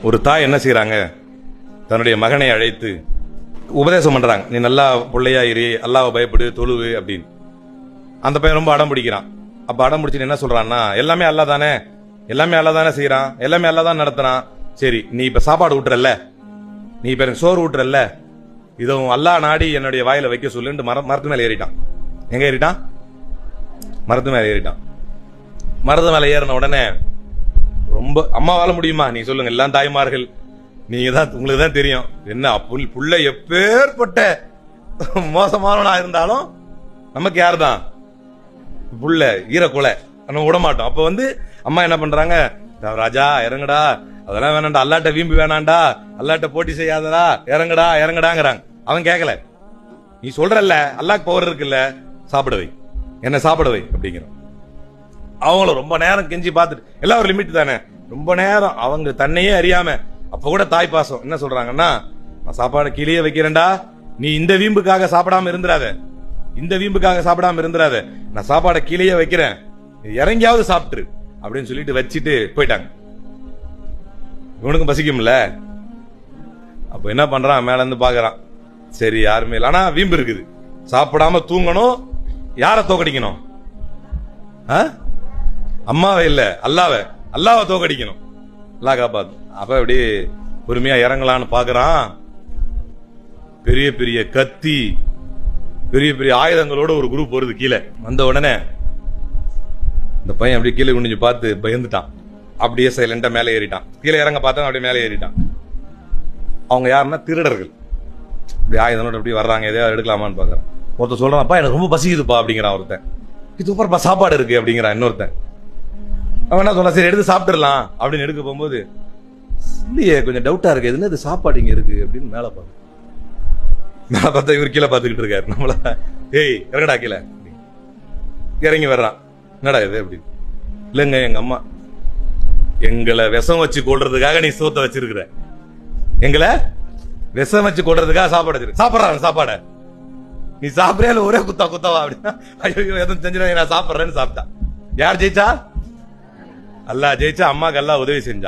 ஒரு தாய் என்ன செய்யறாங்க, தன்னுடைய மகனை அழைத்து உபதேசம் பண்றாங்க. நீ நல்லா பிள்ளையா இரு, அல்லாஹ்வை பயப்படு, தொழுவு அப்படின்னு. அந்த பையன் ரொம்ப அடம் பிடிக்கிறான். அப்ப அடம் பிடிச்சு என்ன சொல்றான்னா, எல்லாமே அல்லாஹ் தானே, எல்லாமே அல்லாஹ் தானே செய்யறான், எல்லாமே அல்லாஹ் தான் நடத்துறான். சரி, நீ இப்ப சாப்பாடு ஊட்டுறல்ல, நீ இப்ப எனக்கு சோறு ஊட்டுறல்ல, இதுவும் அல்லாஹ் நாடி என்னுடைய வாயில வைக்க சொல்லுன்னு மரத்து மேல ஏறிட்டான். எங்க ஏறிட்டான்? மரத்து மேல ஏறிட்டான். மரத்து மேல ஏறின உடனே ரொம்ப, அம்மாவால முடியுமா நீ சொல்லுங்க, எல்லாம் தாய்மார்கள், நீங்க தான், உங்களுக்கு தான் தெரியும் என்ன புள்ள எப்பேற்பட்ட மோசமானவனா இருந்தாலும் நமக்கு யார் தான் புள்ள, ஈரக்குலை, நம்ம விட மாட்டோம். அப்ப அம்மா என்ன பண்றாங்க, ராஜா இறங்குடா, அதெல்லாம் வேணாண்டா, அல்லாட்ட வீம்பு வேணாண்டா, அல்லாட்ட போட்டி செய்யாதடா, இறங்குடா இறங்குடாங்கிறாங்க. அவன் கேட்கல, நீ சொல்றல்ல அல்லாஹ்க்கு பவர் இருக்குல்ல, சாப்பிட வை, என்ன சாப்பிட வை அப்படிங்கிறான். அவங்களும் ரொம்ப நேரம் கெஞ்சி பார்த்துட்டு, எல்லாம் ஒரு லிமிட் தானே, ரொம்ப நேரம் அவங்க தன்னையே அறியாம, அப்ப கூட தாய் பாசம் என்ன சொல்றாங்கன்னா, நான் சாப்பாடு கீழே வைக்கிறேன்டா, நீ இந்த வீம்புக்காக சாப்பிடாம இருந்துராத, இந்த வீம்புக்காக சாப்பிடாம இருந்துராத, நான் சாப்பாடை கீழே வைக்கிறேன், இறங்கியாவது சாப்பிட்டுரு அப்படின்னு சொல்லிட்டு வச்சுட்டு போயிட்டாங்க. இவனுக்கும் பசிக்கும்ல, அப்ப என்ன பண்றான், மேல இருந்து பாக்குறான், சரி யாருமே இல்லை, ஆனா வீம்பு இருக்குது, சாப்பிடாம தூங்கணும், யார தோக்கடிக்கணும், அம்மாவை இல்ல அல்லாவை தோக்கடிக்கணும், அல்லாஹ் காப்பாத்து. அப்ப அப்படி பொறுமையா இறங்கலான்னு பாக்குறான். பெரிய பெரிய கத்தி, பெரிய பெரிய ஆயுதங்களோட ஒரு குரூப் வருது. கீழே வந்த உடனே இந்த பையன் அப்படியே கீழே குனிஞ்சு பார்த்து பயந்துட்டான். அப்படியே சைலண்டா மேலே ஏறிட்டான். கீழே இறங்க பார்த்தா அப்படியே மேலே ஏறிட்டான். அவங்க யாருன்னா திருடர்கள். இப்படி ஆயுதங்களோட அப்படி வர்றாங்க, எதையாவது எடுக்கலாமான்னு பாக்குறான். ஒருத்தர் சொல்றான், அப்பா எனக்கு ரொம்ப பசிக்குதுப்பா அப்படிங்கிறான் ஒருத்தன். இது சூப்பர்ப்பா சாப்பாடு இருக்கு அப்படிங்கிறான் இன்னொருத்தன். அவன் என்ன சொல்றான், சரி எடுத்து சாப்பிட்டுடலாம் அப்படின்னு எடுக்க போகும்போது, இல்லையே கொஞ்சம் டவுட்டா இருக்கு, எதுன்னு இது சாப்பாடு இங்க இருக்கு அப்படின்னு மேல பாரு. மேல பார்த்தா இவர் கீழே பார்த்துக்கிட்டு இருக்காரு. நம்மள ஏய் இறங்கடா கீழே, இறங்கி வர்றான். என்னடா இது அப்படி, இல்லைங்க எங்க அம்மா எங்களை விஷம் வச்சு கொள்றதுக்காக நீ சோத்த வச்சிருக்கிற, எங்களை விஷம் வச்சு கொள்றதுக்காக சாப்பாடு வச்சிருக்க, சாப்பிட்றாங்க சாப்பாட, நீ சாப்பிடல ஒரே குத்தாவா அப்படின்னா, ஐயோ எதுவும் செஞ்சிடும் நான் சாப்பிட்றேன்னு சாப்பிட்டா. யார் ஜெயிச்சா? அல்லாஹ் ஜெயிச்சா. அம்மாக்கு அல்லாஹ் உதவி செஞ்சா.